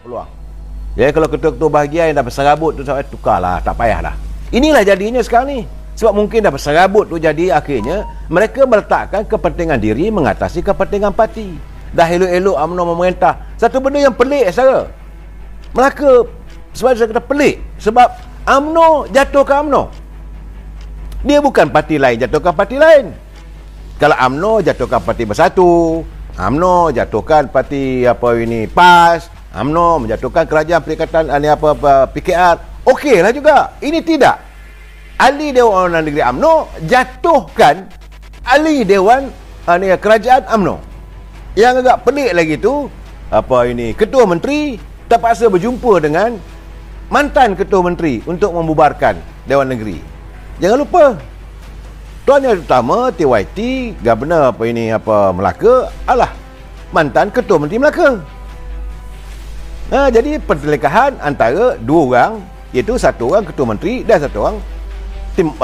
peluang. Jadi kalau ketua-ketua bahagian dah berserabut tu, tukarlah, tak payah dah. Inilah jadinya sekarang ni. Sebab mungkin dah berserabut tu, jadi akhirnya mereka meletakkan kepentingan diri mengatasi kepentingan parti. Dah elok-elok UMNO memerintah. Satu benda yang pelik saudara. Melaka, sebab saya kata pelik, sebab UMNO jatuhkan UMNO. Dia bukan parti lain jatuhkan parti lain. Kalau UMNO jatuhkan parti Bersatu, UMNO jatuhkan parti PAS, UMNO menjatuhkan kerajaan Perikatan PKR, okeylah juga. Ini tidak. Ahli Dewan Undangan Negeri UMNO jatuhkan ahli Dewan Kerajaan UMNO. Yang agak pelik lagi tu, Ketua Menteri terpaksa berjumpa dengan mantan Ketua Menteri untuk membubarkan Dewan Negeri. Jangan lupa, Tuan Yang Utama TYT, Governor Melaka adalah mantan Ketua Menteri Melaka. Jadi pertelekahan antara dua orang, iaitu satu orang Ketua Menteri dan satu orang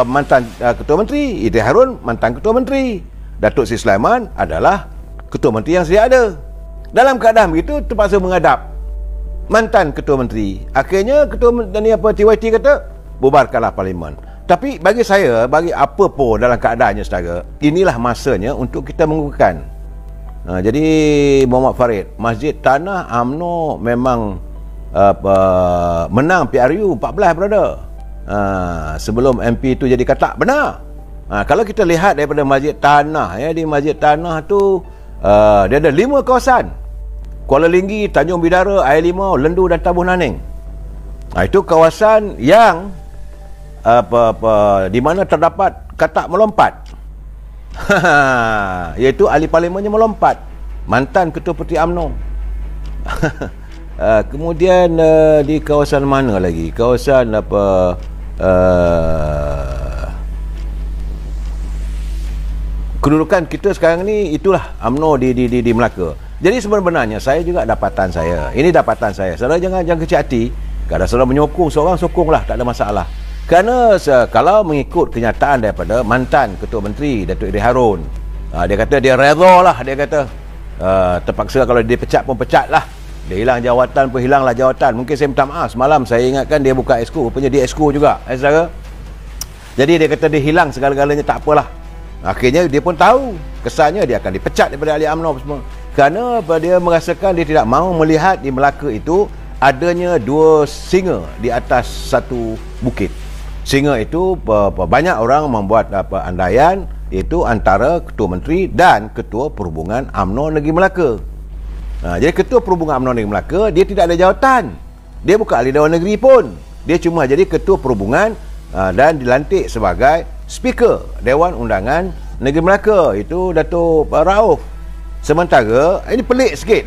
mantan Ketua Menteri. Idris Harun mantan Ketua Menteri, Datuk Seri Sulaiman adalah Ketua Menteri yang sedia ada. Dalam keadaan begitu terpaksa menghadap mantan Ketua Menteri. Akhirnya TYT kata bubarkanlah Parlimen. Tapi bagi saya, bagi apa pun dalam keadaannya saudara, inilah masanya untuk kita mengukuhkan. Jadi Muhammad Farid, Masjid Tanah UMNO memang menang PRU 14 brother. Sebelum MP tu jadi katak, benar. Kalau kita lihat daripada Masjid Tanah, di Masjid Tanah tu dia ada 5 kawasan: Kuala Linggi, Tanjung Bidara, Air Limau, Lendu dan Tabuh Naning. Itu kawasan yang di mana terdapat katak melompat. Iaitu ahli parlimennya melompat, mantan Ketua Puteri UMNO. Kemudian di kawasan mana lagi? Kawasan kedudukan kita sekarang ni, itulah UMNO di Melaka. Jadi sebenarnya saya juga dapatan saya. Ini dapatan saya. Saudara jangan kecil hati. Kalau saudara menyokong seorang, sokonglah, tak ada masalah. Kerana kalau mengikut kenyataan daripada mantan Ketua Menteri Datuk Idris Harun, dia kata dia redha lah, dia kata terpaksa kalau dia pecat pun pecat lah, dia hilang jawatan pun hilanglah jawatan. Mungkin saya minta maaf, semalam saya ingatkan dia buka exco, rupanya dia exco juga, saudara. Jadi dia kata dia hilang segala-galanya, tak apalah. Akhirnya dia pun tahu kesannya dia akan dipecat daripada ahli UMNO semua, kerana dia merasakan dia tidak mahu melihat di Melaka itu adanya dua singa di atas satu bukit. Singa itu banyak orang membuat andaian, iaitu antara Ketua Menteri dan Ketua Perhubungan UMNO Negeri Melaka. Jadi Ketua Perhubungan UMNO Negeri Melaka, dia tidak ada jawatan. Dia bukan ahli Dewan Negeri pun. Dia cuma jadi Ketua Perhubungan dan dilantik sebagai Speaker Dewan Undangan Negeri Melaka. Itu Datuk Rauf. Sementara, ini pelik sikit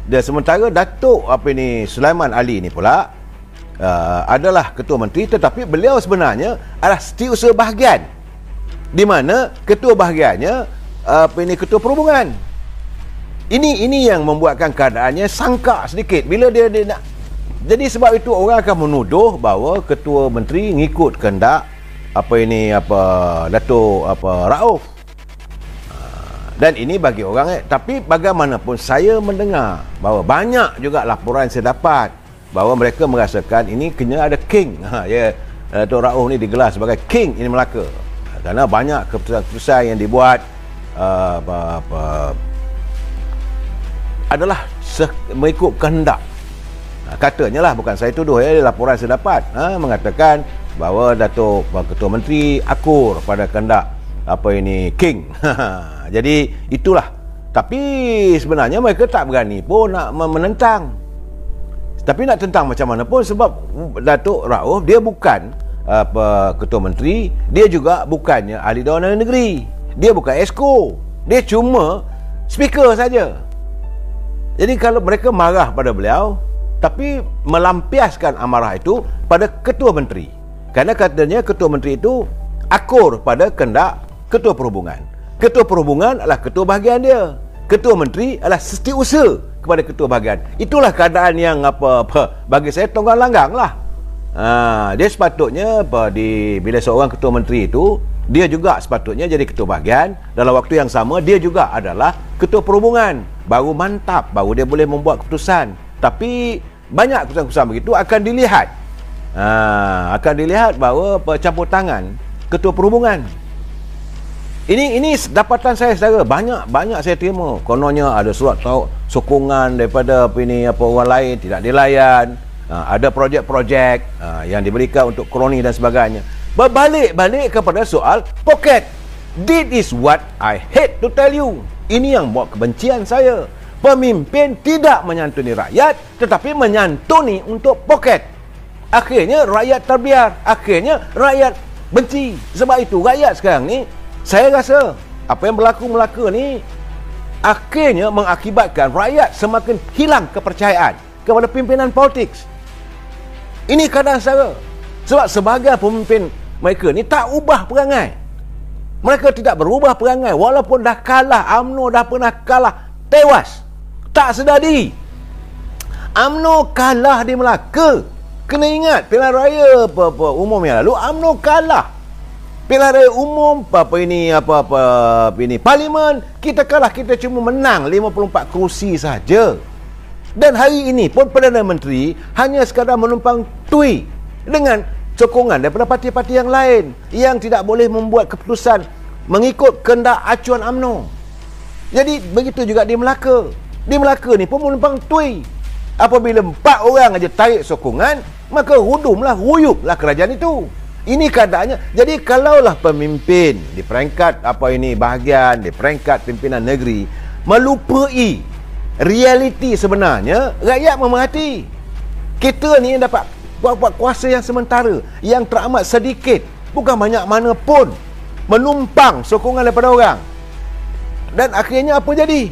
dan sementara Datuk Sulaiman Ali ni pula adalah Ketua Menteri, tetapi beliau sebenarnya adalah setiausaha bahagian, di mana ketua bahagiannya Ketua Perhubungan. Ini yang membuatkan keadaannya sangka sedikit bila dia nak. Jadi sebab itu orang akan menuduh bahawa Ketua Menteri ngikut kehendak Datuk Rauf. Dan ini bagi orang tapi bagaimanapun saya mendengar bahawa banyak juga laporan saya dapat bahawa mereka merasakan ini kena ada king. Datuk Rauf ni digelar sebagai king ini Melaka, kerana banyak keputusan-keputusan yang dibuat adalah mengikut kehendak. Katanya lah, bukan saya tuduh, laporan saya dapat mengatakan bahawa Datuk Ketua Menteri akur pada kehendak king. Jadi itulah. Tapi sebenarnya mereka tak berani pun nak menentang. Tapi nak tentang macam mana pun, sebab Datuk Rauf dia bukan Ketua Menteri, dia juga bukannya ahli Dewan Negeri, dia bukan exco, dia cuma speaker saja. Jadi kalau mereka marah pada beliau, tapi melampiaskan amarah itu pada Ketua Menteri, kerana katanya Ketua Menteri itu akur pada kehendak Ketua Perhubungan. Ketua Perhubungan adalah ketua bahagian dia, Ketua Menteri adalah setiausaha kepada ketua bahagian. Itulah keadaan yang bagi saya tonggang langgang lah. Dia sepatutnya bila seorang Ketua Menteri itu, dia juga sepatutnya jadi ketua bahagian. Dalam waktu yang sama dia juga adalah Ketua Perhubungan. Baru mantap, baru dia boleh membuat keputusan. Tapi banyak keputusan-keputusan begitu akan dilihat. Akan dilihat bahawa campur tangan Ketua Perhubungan. Ini dapatan saya, saudara. Banyak saya terima. Kononnya ada surat sokongan daripada orang lain tidak dilayan. Ada projek-projek yang diberikan untuk kroni dan sebagainya. Berbalik-balik kepada soal poket. This is what I hate to tell you. Ini yang buat kebencian saya. Pemimpin tidak menyantuni rakyat, tetapi menyantuni untuk poket. Akhirnya rakyat terbiar. Akhirnya rakyat benci. Sebab itu rakyat sekarang ni, saya rasa apa yang berlaku ni akhirnya mengakibatkan rakyat semakin hilang kepercayaan kepada pimpinan politik. Ini keadaan saya. Sebab sebagai pemimpin mereka ni tak ubah perangai. Mereka tidak berubah perangai walaupun dah kalah. UMNO dah pernah kalah tewas. Tak sedar diri. UMNO kalah di Melaka. Kena ingat pilihan raya umum yang lalu UMNO kalah. Pilihan raya umum ini parlimen kita kalah, kita cuma menang 54 kerusi saja. Dan hari ini pun Perdana Menteri hanya sekadar menumpang tui dengan sokongan daripada parti-parti yang lain yang tidak boleh membuat keputusan mengikut kehendak acuan UMNO. Jadi begitu juga di Melaka. Di Melaka ni pun menumpang tui. Apabila 4 orang aja tarik sokongan, maka ruyuplah kerajaan itu. Ini keadaannya. Jadi kalaulah pemimpin di peringkat bahagian di peringkat pimpinan negeri melupai realiti sebenarnya, rakyat memerhati. Kita ni dapat buat kuasa yang sementara, yang teramat sedikit, bukan banyak mana pun, menumpang sokongan daripada orang. Dan akhirnya apa jadi?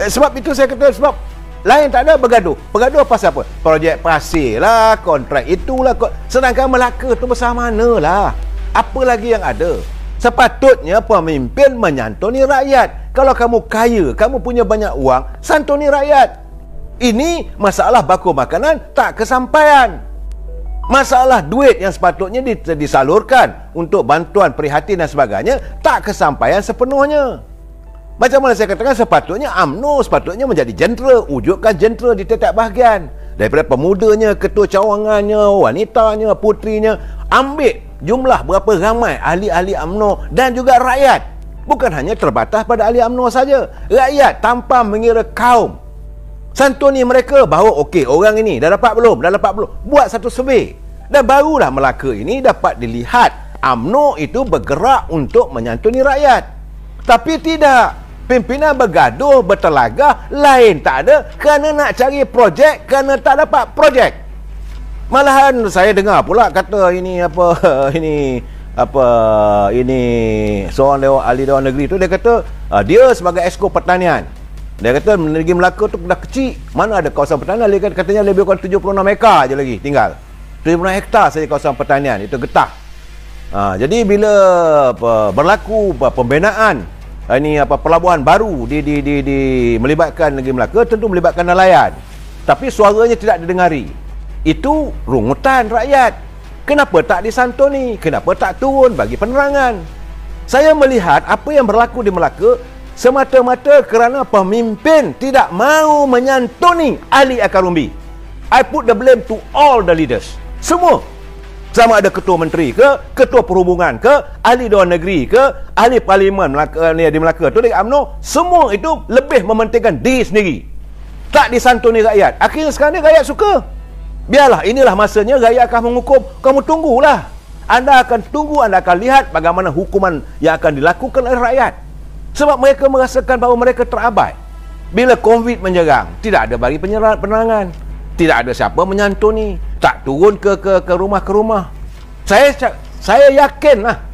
Sebab itu saya kata, sebab lain tak ada bergaduh. Bergaduh pasal apa? Projek pasir lah, kontrak itulah. Sedangkan Melaka tu besar mana lah. Apa lagi yang ada? Sepatutnya pemimpin menyantuni rakyat. Kalau kamu kaya, kamu punya banyak uang, santuni rakyat. Ini masalah baku makanan tak kesampaian. Masalah duit yang sepatutnya disalurkan untuk bantuan prihatin dan sebagainya tak kesampaian sepenuhnya. Macam mana saya katakan, sepatutnya UMNO sepatutnya menjadi jentera, wujudkan jentera di tiap-tiap bahagian. Daripada pemudanya, ketua cawangannya, wanitanya, putrinya, ambil jumlah berapa ramai ahli-ahli UMNO dan juga rakyat. Bukan hanya terbatas pada ahli UMNO saja. Rakyat tanpa mengira kaum. Santuni mereka bahawa okey, orang ini dah dapat belum? Buat satu survey. Dan barulah Melaka ini dapat dilihat UMNO itu bergerak untuk menyantuni rakyat. Tapi tidak. Pimpinan bergaduh, bertelagah, lain tak ada kerana nak cari projek, kerana tak dapat projek. Malahan saya dengar pula kata ini seorang ahli Dewan Negeri tu, dia kata dia sebagai esko pertanian. Dia kata negeri Melaka tu dah kecil, mana ada kawasan pertanian. Dia katanya lebih kurang 76 ekar je lagi tinggal. 76 hektar saja kawasan pertanian, itu getah. Jadi bila berlaku pembinaan pelabuhan baru di melibatkan negeri Melaka, tentu melibatkan nelayan, tapi suaranya tidak didengari. Itu rungutan rakyat. Kenapa tak disantuni? Kenapa tak turun bagi penerangan? Saya melihat apa yang berlaku di Melaka semata-mata kerana pemimpin tidak mahu menyantuni ahli akar umbi. I put the blame to all the leaders. Semua. Sama ada ketua menteri ke, ketua perhubungan ke, ahli Dewan Negeri ke, ahli parlimen di Melaka tu dekat UMNO, semua itu lebih mementingkan diri sendiri. Tak disantuni rakyat. Akhirnya sekarang ni rakyat suka. Biarlah, inilah masanya rakyat akan menghukum. Kamu tunggulah. Anda akan tunggu, anda akan lihat bagaimana hukuman yang akan dilakukan oleh rakyat. Sebab mereka merasakan bahawa mereka terabai. Bila COVID menyerang, tidak ada bagi penerangan. Tidak ada siapa menyantuni, tak turun ke rumah. Saya yakinlah.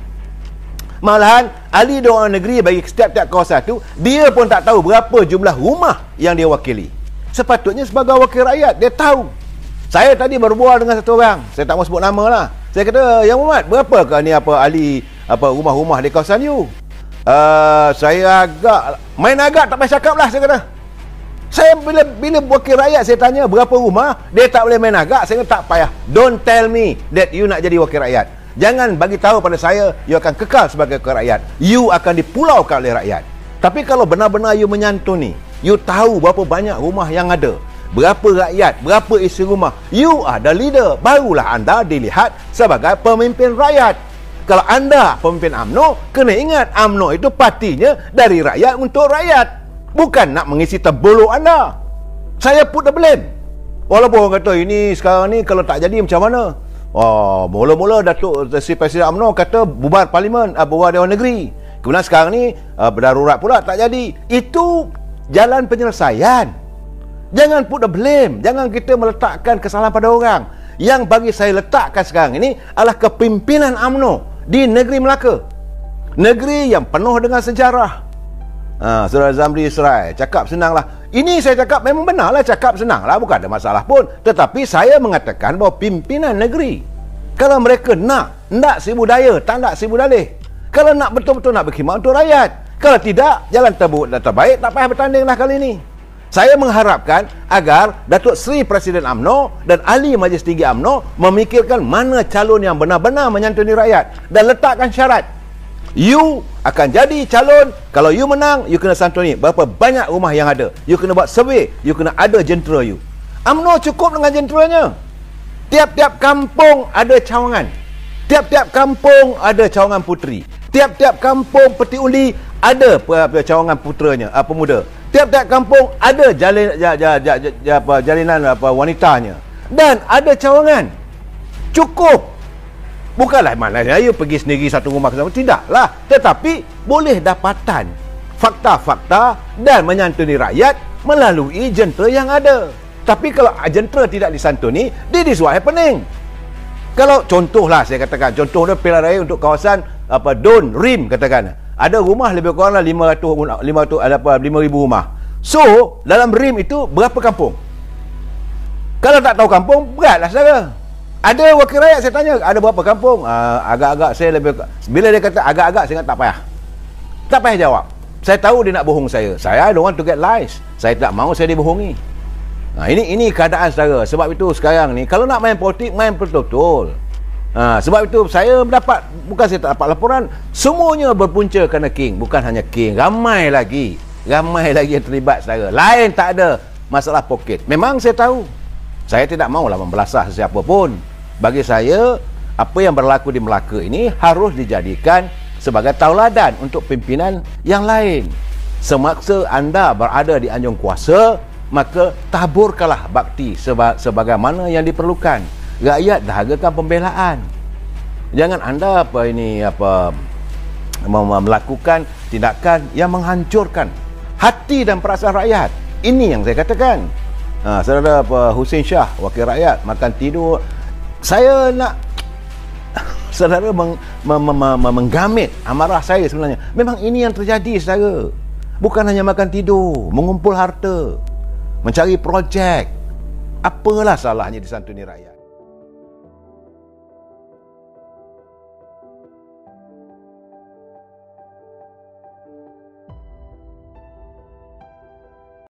Malahan ahli Dewan Negeri bagi setiap-tiap kawasan itu, dia pun tak tahu berapa jumlah rumah yang dia wakili. Sepatutnya sebagai wakil rakyat, dia tahu. Saya tadi berbual dengan satu orang, saya tak mau sebut nama lah. Saya kata, Yang Muhammad, berapa ke ni ahli rumah-rumah di kawasan you? Saya agak tak payah cakap lah, saya kata. Saya bila wakil rakyat saya tanya berapa rumah, dia tak boleh main agak. Saya kata tak payah. Don't tell me that you nak jadi wakil rakyat. Jangan bagi tahu pada saya you akan kekal sebagai wakil rakyat. You akan dipulaukan oleh rakyat. Tapi kalau benar-benar you menyantuni, you tahu berapa banyak rumah yang ada, berapa rakyat, berapa isi rumah. You are the leader. Barulah anda dilihat sebagai pemimpin rakyat. Kalau anda pemimpin UMNO, kena ingat UMNO itu partinya dari rakyat untuk rakyat. Bukan nak mengisi terbuluk anda. Saya put the blame. Walaupun orang kata ini sekarang ni kalau tak jadi macam mana? Oh, mula-mula Datuk si Presiden UMNO kata bubar parlimen, bubar Dewan Negeri. Kemudian sekarang ni berdarurat pula tak jadi. Itu jalan penyelesaian. Jangan put the blame. Jangan kita meletakkan kesalahan pada orang. Yang bagi saya letakkan sekarang ini adalah kepimpinan UMNO di negeri Melaka. Negeri yang penuh dengan sejarah. Saudara Zamri Serai cakap senanglah. Ini saya cakap memang benarlah, cakap senanglah, bukan ada masalah pun. Tetapi saya mengatakan bahawa pimpinan negeri, kalau mereka nak seribu daya, tak nak seribu dalih. Kalau nak betul-betul nak berkhidmat untuk rakyat. Kalau tidak, jalan terbaik tak payah bertandinglah kali ini. Saya mengharapkan agar Datuk Seri Presiden UMNO dan Ahli Majlis Tinggi UMNO memikirkan mana calon yang benar-benar menyantuni rakyat dan letakkan syarat. You akan jadi calon, kalau you menang, you kena santuni berapa banyak rumah yang ada. You kena buat survey, you kena ada jentera you. UMNO cukup dengan jenteranya. Tiap-tiap kampung ada cawangan. Tiap-tiap kampung ada cawangan puteri. Tiap-tiap kampung peti undi ada cawangan puteranya, pemuda. Tiap-tiap kampung ada jalinan wanitanya. Dan ada cawangan. Cukup. Bukanlah maknanya you pergi sendiri satu rumah ke sana. Tidaklah. Tetapi boleh dapatan fakta-fakta dan menyantuni rakyat melalui jentera yang ada. Tapi kalau jentera tidak disantuni, this is what happening. Kalau contohlah saya katakan, contoh dia pilihan raya untuk kawasan Don Rim katakan. Ada rumah lebih kurang 5,000 rumah. So, dalam Rim itu berapa kampung? Kalau tak tahu kampung, beratlah saudara. Ada wakil rakyat saya tanya, ada berapa kampung? Agak-agak saya lebih... Bila dia kata agak-agak, saya kata tak payah. Tak payah jawab. Saya tahu dia nak bohong saya. Saya don't want to get lies. Saya tak mahu saya dibohongi. Ini keadaan saudara. Sebab itu sekarang ni, kalau nak main politik, main betul-betul. Sebab itu saya mendapat, bukan saya tak dapat laporan, semuanya berpunca kerana King. Bukan hanya King, ramai lagi yang terlibat saudara. Lain tak ada masalah poket. Memang saya tahu, saya tidak maulah membelasah sesiapa pun. Bagi saya, apa yang berlaku di Melaka ini harus dijadikan sebagai tauladan untuk pimpinan yang lain. Semasa anda berada di anjung kuasa, maka taburkanlah bakti sebagaimana yang diperlukan. Rakyat dahagakan pembelaan. Jangan anda melakukan tindakan yang menghancurkan hati dan perasaan rakyat. Ini yang saya katakan. Saudara Hussein Shah, wakil rakyat, makan tidur. Saya nak saudara menggamit amarah saya sebenarnya. Memang ini yang terjadi saudara. Bukan hanya makan tidur, mengumpul harta, mencari projek. Apalah salahnya disantuni rakyat?